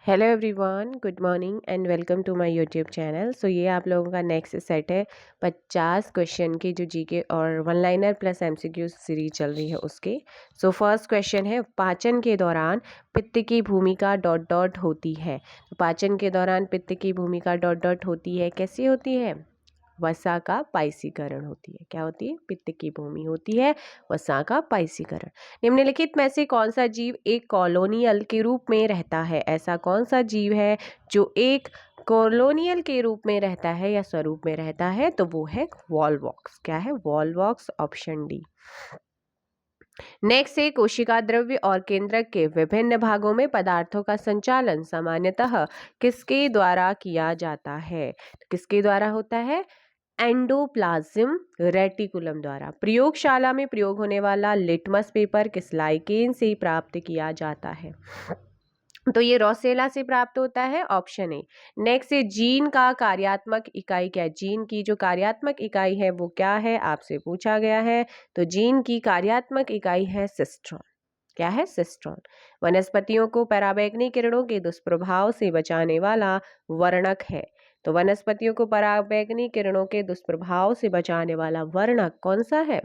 Hello everyone, good morning and welcome to my YouTube channel. So ये आप लोगों का नेक्स्ट सेट है 50 क्वेश्चन की, जो जीके और one liner plus MCQ series चल रही है उसके। सो फर्स्ट क्वेश्चन है, पाचन के दौरान पित्त की भूमिका डॉट डॉट होती है। तो पाचन के दौरान पित्त की भूमिका डॉट डॉट होती है, कैसी होती है? वसा का पाइसीकरण होती है। क्या होती है? पित्त की भूमि होती है वसा का पाइसीकरण। निम्नलिखित में से कौन सा जीव एक कॉलोनियल के रूप में रहता है? ऐसा कौन सा जीव है जो एक कॉलोनियल के रूप में रहता है या स्वरूप में रहता है? तो वो है वॉलवॉक्स। क्या है? Volvox, option D. नेक्स्ट है, कोशिका द्रव्य और केंद्रक के विभिन्न भागों में पदार्थों का संचालन सामान्यतः किसके द्वारा किया जाता है? तो किसके द्वारा होता है? एंडोप्लाज्म रेटिकुलम द्वारा। प्रयोगशाला में प्रयोग होने वाला लिटमस पेपर किस लाइकेन से प्राप्त किया जाता है? तो ये रोसेला से प्राप्त होता है, ऑप्शन ए। नेक्स्ट है, जीन का कार्यात्मक इकाई क्या है? जीन की जो कार्यात्मक इकाई है वो क्या है? आपसे पूछा गया है। तो जीन की कार्यात्मक इकाई है सिस्ट्रॉन। क्या है? सिस्ट्रॉन। वनस्पतियों को पराबैंगनी किरणों के दुष्प्रभाव से बचाने वाला वर्णक है। तो वनस्पतियों को पराबैंगनी किरणों के दुष्प्रभाव से बचाने वाला वर्णक कौन सा है?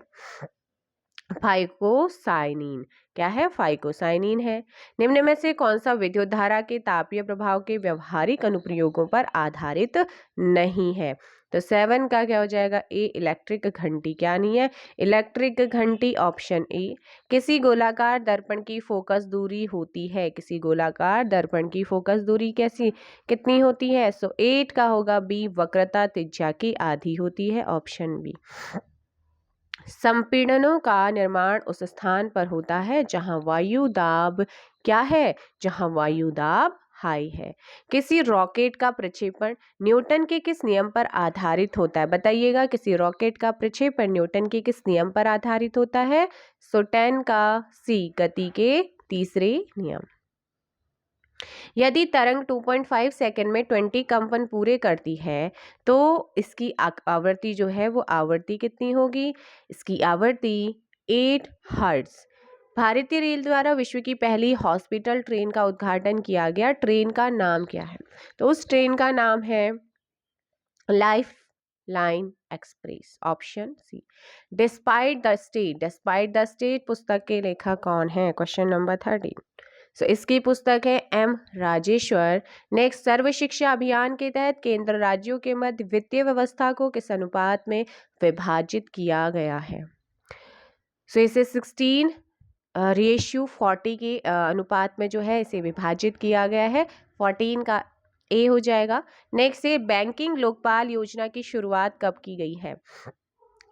फाइकोसाइनिन। क्या है? फाइकोसाइनिन है। निम्न में से कौन सा विद्युत धारा के तापीय प्रभाव के व्यवहारिक अनुप्रयोगों पर आधारित नहीं है? तो 7 का क्या हो जाएगा? ए, इलेक्ट्रिक घंटी। क्या नहीं है? इलेक्ट्रिक घंटी, ऑप्शन ए। किसी गोलाकार दर्पण की फोकस दूरी होती है। किसी गोलाकार दर्पण की फोकस दूरी कैसी कितनी होती है? सो 8 का होगा बी, वक्रता त्रिज्या की आधी होती है, ऑप्शन बी। संपीड़नों का निर्माण उस स्थान पर होता है जहां वायु दाब क्या है? जहां वायु दाब हाई है। किसी रॉकेट का प्रक्षेपण न्यूटन के किस नियम पर आधारित होता है? बताइएगा, किसी रॉकेट का प्रक्षेपण न्यूटन के किस नियम पर आधारित होता है? सो 10 का सी, गति के तीसरे नियम। यदि तरंग 2.5 सेकंड में 20 कंपन पूरे करती है तो इसकी आवृत्ति जो है वो आवृत्ति कितनी होगी? इसकी आवृत्ति 8 हर्ट्ज। भारतीय रेल द्वारा विश्व की पहली हॉस्पिटल ट्रेन का उद्घाटन किया गया। ट्रेन का नाम क्या है? तो उस ट्रेन का नाम है life line express, option C. Despite the state. Despite the state पुस्तक के लेखक कौन है? Question number 13। सो इसकी पुस्तक है एम राजेश्वर। नेक्स्ट, सर्व शिक्षा अभियान के तहत केंद्र राज्यों के मध्य वित्तीय व्यवस्था को किस अनुपात में विभाजित किया गया है? सो इसे 16:40 के अनुपात में जो है इसे विभाजित किया गया है। 14 का ए हो जाएगा। नेक्स्ट है, बैंकिंग लोकपाल योजना की शुरुआत कब की गई है?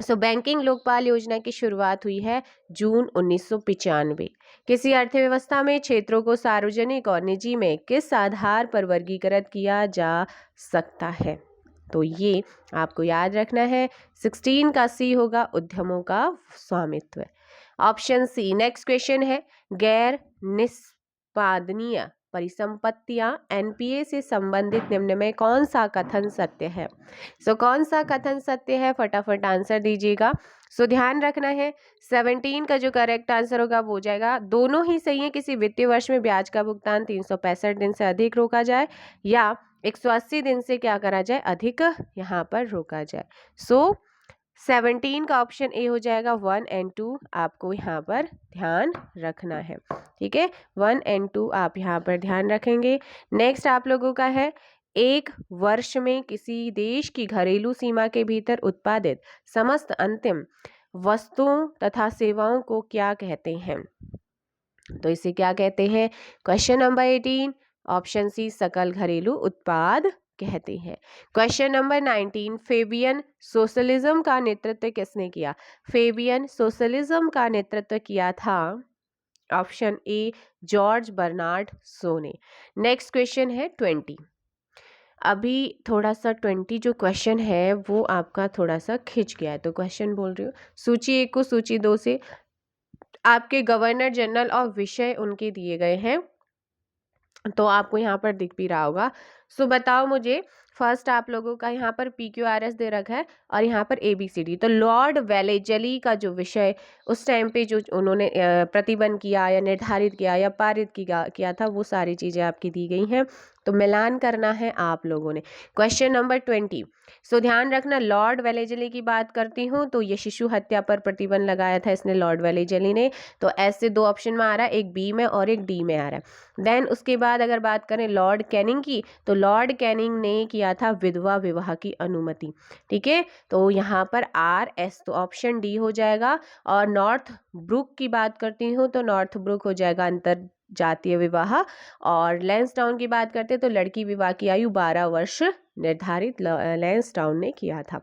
सो बैंकिंग लोकपाल योजना की शुरुआत हुई है जून 1995। किसी अर्थव्यवस्था में क्षेत्रों को सार्वजनिक और निजी में किस आधार पर वर्गीकृत किया जा सकता है? तो ये आपको याद रखना है। 16 का सी होगा, उद्यमों का स्वामित्व, ऑप्शन सी। नेक्स्ट क्वेश्चन है, गैर निष्पादनीय परिसंपत्तियां एनपीए से संबंधित निम्न में कौन सा कथन सत्य है? सो कौन सा कथन सत्य है? फटाफट आंसर दीजिएगा। सो ध्यान रखना है, 17 का जो करेक्ट आंसर होगा वो हो जाएगा। दोनों ही सही है। किसी वित्तीय वर्ष में ब्याज का भुगतान 365 दिन से अधिक रोका जाए या 180 दिन से क्या करा जाए? अधिक यहाँ पर रोका जाए। सो 17 का ऑप्शन ए हो जाएगा। 1 एंड 2 आपको यहाँ पर ध्यान रखना है, ठीक है। 1 एंड 2 आप यहाँ पर ध्यान रखेंगे। नेक्स्ट आप लोगों का है, एक वर्ष में किसी देश की घरेलू सीमा के भीतर उत्पादित समस्त अंतिम वस्तुओं तथा सेवाओं को क्या कहते हैं? तो इसे क्या कहते हैं? क्वेश्चन नंबर 18, ऑप्शन सी, सकल घरेलू उत्पाद कहते हैं। क्वेश्चन नंबर 19, फेबियन सोशलिज्म का नेतृत्व किसने किया? फेबियन सोशलिज्म का नेतृत्व किया था, option A, George Bernard Shaw ने। नेक्स्ट क्वेश्चन है 20। अभी थोड़ा सा 20 जो क्वेश्चन है वो आपका थोड़ा सा खिंच गया है, तो क्वेश्चन बोल रही हूँ। सूची 1 को सूची 2 से आपके गवर्नर जनरल और विषय उनके दिए गए हैं, तो आपको यहाँ पर दिख भी रहा होगा। सो बताओ मुझे, फर्स्ट आप लोगों का यहाँ पर PQRS दे रखा है और यहाँ पर ABCD। तो लॉर्ड वेलेजली का जो विषय उस टाइम पे जो उन्होंने प्रतिबंध किया या निर्धारित किया या पारित किया था, वो सारी चीज़ें आपकी दी गई हैं। तो मिलान करना है आप लोगों ने। Question number 20। सो ध्यान रखना, लॉर्ड वेलेजली की बात करती हूँ तो ये शिशु हत्या पर प्रतिबंध लगाया था इसने, लॉर्ड वेलेजली ने। तो ऐसे 2 ऑप्शन में आ रहा है, एक बी में और एक डी में आ रहा है। देन उसके बाद अगर बात करें लॉर्ड कैनिंग की, तो लॉर्ड कैनिंग ने किया था विधवा विवाह की अनुमति। ठीक है, तो यहाँ पर RS, तो ऑप्शन डी हो जाएगा। और नॉर्थ ब्रुक की बात करती हूँ तो नॉर्थ ब्रुक हो जाएगा अंतर जातीय विवाह। और लैंसडाउन की बात करते हैं तो लड़की विवाह की आयु 12 वर्ष निर्धारित लैंसडाउन ने किया था।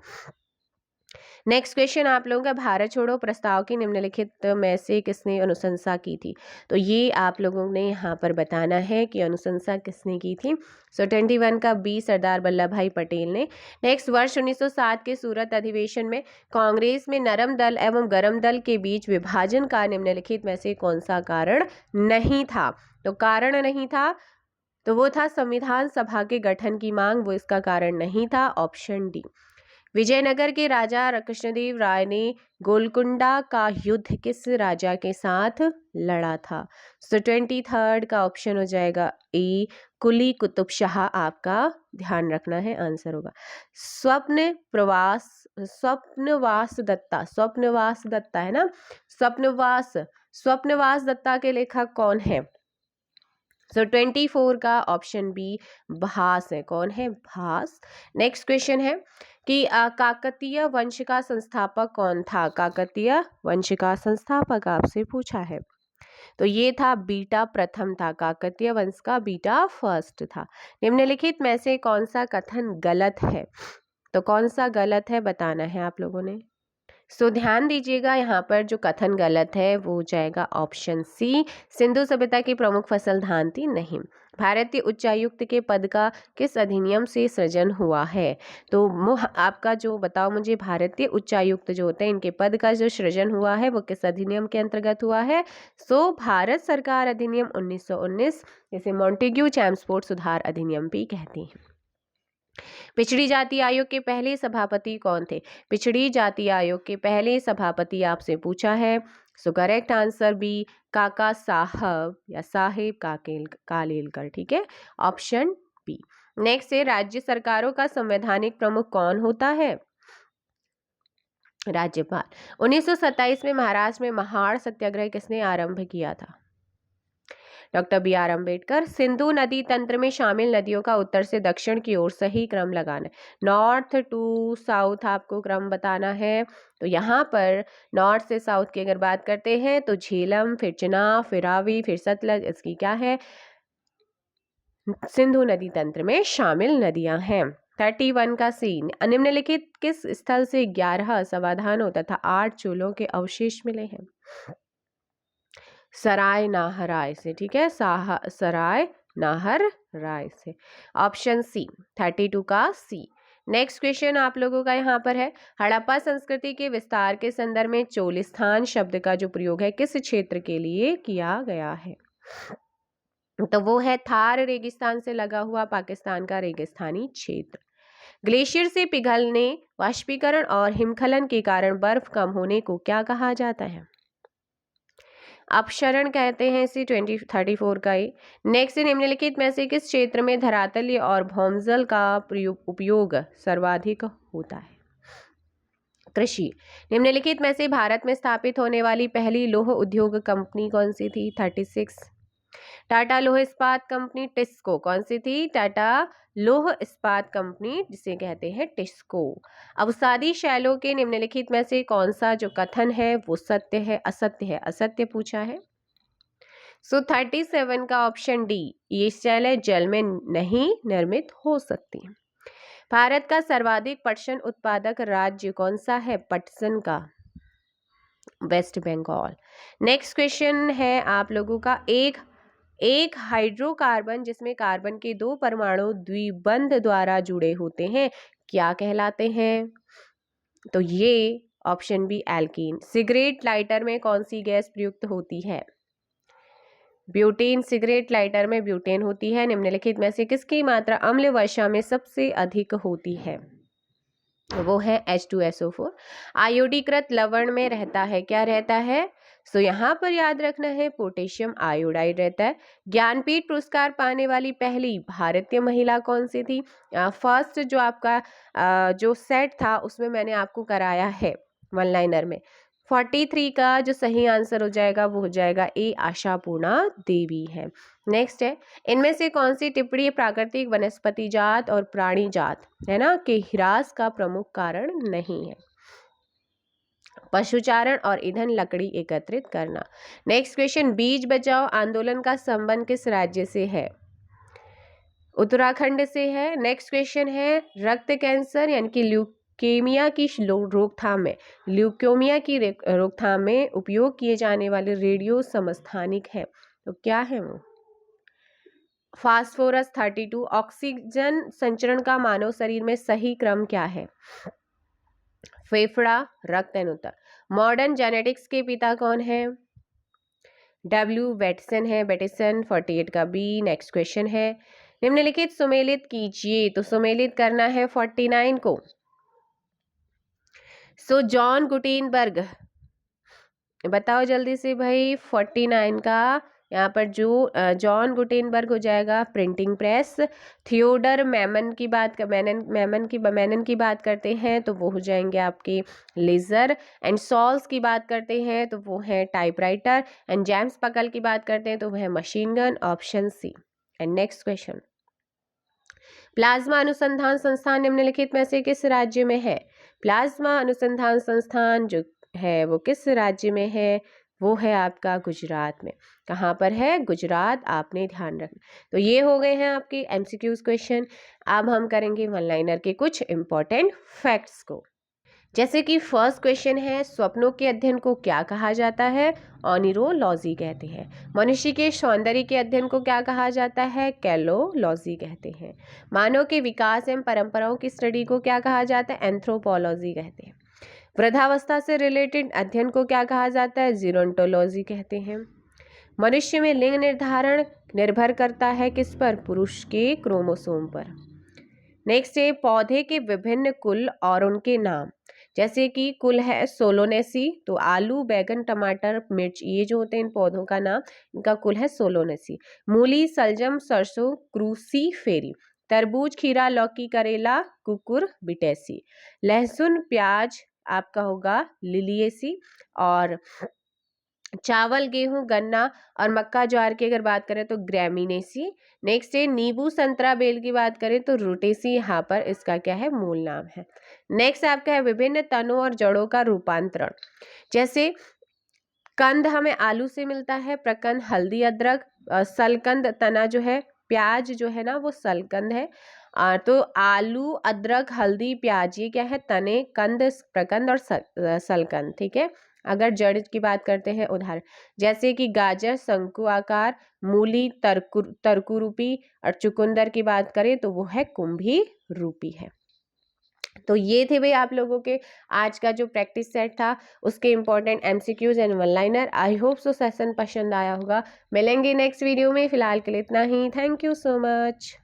नेक्स्ट क्वेश्चन आप लोगों का, भारत छोड़ो प्रस्ताव की निम्नलिखित में से किसने अनुशंसा की थी? तो ये आप लोगों ने यहाँ पर बताना है कि अनुशंसा किसने की थी। सो 21 का बी, सरदार वल्लभ भाई पटेल ने। नेक्स्ट, वर्ष 1907 के सूरत अधिवेशन में कांग्रेस में नरम दल एवं गरम दल के बीच विभाजन का निम्नलिखित में से कौन सा कारण नहीं था? तो कारण नहीं था तो वो था संविधान सभा के गठन की मांग, वो इसका कारण नहीं था, ऑप्शन डी। विजयनगर के राजा कृष्णदेव राय ने गोलकुंडा का युद्ध किस राजा के साथ लड़ा था? सो 23 का ऑप्शन हो जाएगा ए, कुली कुतुब शाह आपका ध्यान रखना है, आंसर होगा। स्वप्नवास दत्ता है ना, स्वप्नवास दत्ता के लेखक कौन है? सो 24 का ऑप्शन बी भास है। कौन है? भास। नेक्स्ट क्वेश्चन है कि काकतीय वंश का संस्थापक कौन था? काकतीय वंश का संस्थापक आपसे पूछा है, तो ये था बीटा प्रथम था, काकतीय वंश का बीटा फर्स्ट था। निम्नलिखित में से कौन सा कथन गलत है? तो कौन सा गलत है बताना है आप लोगों ने। सो ध्यान दीजिएगा, यहाँ पर जो कथन गलत है वो हो जाएगा ऑप्शन सी, सिंधु सभ्यता की प्रमुख फसल धान थी, नहीं। भारतीय उच्चायुक्त के पद का किस अधिनियम से सृजन हुआ है? तो आपका जो बताओ मुझे, भारतीय उच्चायुक्त जो होते हैं इनके पद का जो सृजन हुआ है वो किस अधिनियम के अंतर्गत हुआ है? सो भारत सरकार अधिनियम 1919, जिसे मॉन्टेग्यू चैम्सफोर्ड सुधार अधिनियम भी कहती हैं। पिछड़ी जाति आयोग के पहले सभापति कौन थे? पिछड़ी जाति आयोग के पहले सभापति आपसे पूछा है। सो करेक्ट आंसर बी, काका साहब या साहेब कालेलकर। ठीक है, ऑप्शन बी। नेक्स्ट है, राज्य सरकारों का संवैधानिक प्रमुख कौन होता है? राज्यपाल। 1927 में महाराष्ट्र में महाड़ सत्याग्रह किसने आरंभ किया था? Doctor BR Ambedkar. सिंधु नदी तंत्र में शामिल नदियों का उत्तर से दक्षिण की ओर सही क्रम लगाना, नॉर्थ टू साउथ आपको क्रम बताना है। तो यहाँ पर नॉर्थ से साउथ की अगर बात करते हैं तो झेलम, फिर चिनाब, फिर रावी, फिर सतलज, इसकी क्या है? सिंधु नदी तंत्र में शामिल नदियां हैं। 31 का सीन, निम्नलिखित किस स्थल से 11 समाधानों तथा 8 चूल्हों के अवशेष मिले हैं? सराय नाहराय से। ठीक है, सराय नाहर राय से, ऑप्शन सी, 32 का सी। नेक्स्ट क्वेश्चन आप लोगों का यहाँ पर है, हड़प्पा संस्कृति के विस्तार के संदर्भ में चोलिस्तान शब्द का जो प्रयोग है किस क्षेत्र के लिए किया गया है? तो वो है थार रेगिस्तान से लगा हुआ पाकिस्तान का रेगिस्तानी क्षेत्र। ग्लेशियर से पिघलने, वाष्पीकरण और हिमखलन के कारण बर्फ कम होने को क्या कहा जाता है? अपक्षरण कहते हैं इसे, 34 का ही। नेक्स्ट, निम्नलिखित में से किस क्षेत्र में धरातल और भौमजल का उपयोग सर्वाधिक होता है? कृषि। निम्नलिखित में से भारत में स्थापित होने वाली पहली लौह उद्योग कंपनी कौन सी थी? 36, टाटा लौह इस्पात कंपनी। टिस्को कौन सी थी? टाटा लौह इस्पात कंपनी, जिसे कहते हैं टिस्को। अवसादी शैलों के निम्नलिखित में से कौन सा जो कथन है वो सत्य है, असत्य है? असत्य पूछा है। सो 37 का ऑप्शन डी, ये शैलें जल में नहीं निर्मित हो सकती। भारत का सर्वाधिक पटसन उत्पादक राज्य कौन सा है? पटसन का वेस्ट बंगाल। नेक्स्ट क्वेश्चन है आप लोगों का, एक हाइड्रोकार्बन जिसमें कार्बन के 2 परमाणु द्विबंध द्वारा जुड़े होते हैं क्या कहलाते हैं? तो ये option B, alkene. Cigarette lighter में कौन सी गैस प्रयुक्त होती है? ब्यूटेन सिगरेट लाइटर में ब्यूटेन होती है। निम्नलिखित में से किसकी मात्रा अम्ल वर्षा में सबसे अधिक होती है? वो है H2SO4। आयोडीकृत लवण में रहता है, क्या रहता है? सो यहाँ पर याद रखना है पोटेशियम आयोडाइड रहता है। ज्ञानपीठ पुरस्कार पाने वाली पहली भारतीय महिला कौन सी थी? फर्स्ट जो आपका जो सेट था उसमें मैंने आपको कराया है वन लाइनर में। 43 का जो सही आंसर हो जाएगा वो हो जाएगा ए, आशापूर्णा देवी है। नेक्स्ट है, इनमें से कौन सी टिप्पणी प्राकृतिक वनस्पति जात और प्राणी जात है ना के ह्रास का प्रमुख कारण नहीं है? पशुचारण और ईंधन लकड़ी एकत्रित करना। नेक्स्ट क्वेश्चन, बीज बचाओ आंदोलन का संबंध किस राज्य से है? उत्तराखंड से है। नेक्स्ट क्वेश्चन है, रक्त कैंसर यानी कि ल्यूकेमिया की रोकथाम में उपयोग किए जाने वाले रेडियो समस्थानिक है, तो क्या है वो? फास्फोरस 32। ऑक्सीजन संचरण का मानव शरीर में सही क्रम क्या है? फेफड़ा, रक्त एंड उत्तर। मॉडर्न जेनेटिक्स के पिता कौन है? डब्ल्यू बेटिसन है, बेटिसन 48 का बी। नेक्स्ट क्वेश्चन है, निम्नलिखित सुमेलित कीजिए, तो सुमेलित करना है 49 को। सो जॉन गुटेनबर्ग, बताओ जल्दी से भाई 49 का यहाँ पर जो जॉन गुटेनबर्ग हो जाएगा प्रिंटिंग प्रेस। थियोडर मैमन की बात मैनन की बात करते हैं तो वो हो जाएंगे आपके लेजर। एंड सॉल्स की बात करते हैं तो वो है टाइपराइटर। एंड जेम्स पकल की बात करते हैं तो वो है machine gun, option C. And next question, plasma अनुसंधान संस्थान निम्नलिखित में से किस राज्य में है? प्लाज्मा अनुसंधान संस्थान जो है वो किस राज्य में है? वो है आपका गुजरात में। कहाँ पर है? गुजरात, आपने ध्यान रखना। तो ये हो गए हैं आपके एमसीक्यूज क्वेश्चन। अब हम करेंगे वन लाइनर के कुछ इंपॉर्टेंट फैक्ट्स को। जैसे कि फर्स्ट क्वेश्चन है, स्वप्नों के अध्ययन को क्या कहा जाता है? ऑनिरोलॉजी कहते हैं। मनुष्य के सौंदर्य के अध्ययन को क्या कहा जाता है? कैलोलॉजी कहते हैं। मानव के विकास एवं परंपराओं की स्टडी को क्या कहा जाता है? एंथ्रोपोलॉजी कहते हैं। वृद्धावस्था से रिलेटेड अध्ययन को क्या कहा जाता है? जीरोंटोलॉजी कहते हैं। मनुष्य में लिंग निर्धारण निर्भर करता है किस पर? पुरुष के क्रोमोसोम पर। नेक्स्ट है, पौधे के विभिन्न कुल और उनके नाम। जैसे कि कुल है सोलोनेसी, तो आलू, बैगन, टमाटर, मिर्च, ये जो होते हैं इन पौधों का नाम, इनका कुल है सोलोनेसी। मूली, सलजम, सरसों, क्रूसीफेरी। तरबूज, खीरा, लौकी, करेला, कुकुर बिटेसी। लहसुन, प्याज आपका होगा लिलिएसी। और चावल, गेहूं, गन्ना और मक्का, ज्वार की अगर बात करें तो ग्रैमीनेसी। नेक्स्ट है, नींबू, संतरा, बेल की बात करें तो रूटेसी, यहाँ पर इसका क्या है? मूल नाम है। नेक्स्ट आपका है विभिन्न तनों और जड़ों का रूपांतरण। जैसे कंद हमें आलू से मिलता है, प्रकंद हल्दी अदरक, सलकंद तना जो है प्याज जो है ना वो सलकंद है। तो आलू, अदरक, हल्दी, प्याज ये क्या है? तने, कंद, प्रकंद और सलकंद। ठीक है। अगर जड़ की बात करते हैं उदाहरण, जैसे कि गाजर शंकु आकार, मूली तरकू रूपी, और चुकंदर की बात करें तो वो है कुंभी रूपी है। तो ये थे भाई आप लोगों के आज का जो प्रैक्टिस सेट था उसके important MCQs and one liner. I hope so session पसंद आया होगा। मिलेंगे नेक्स्ट वीडियो में, फिलहाल के लिए इतना ही। Thank you so much.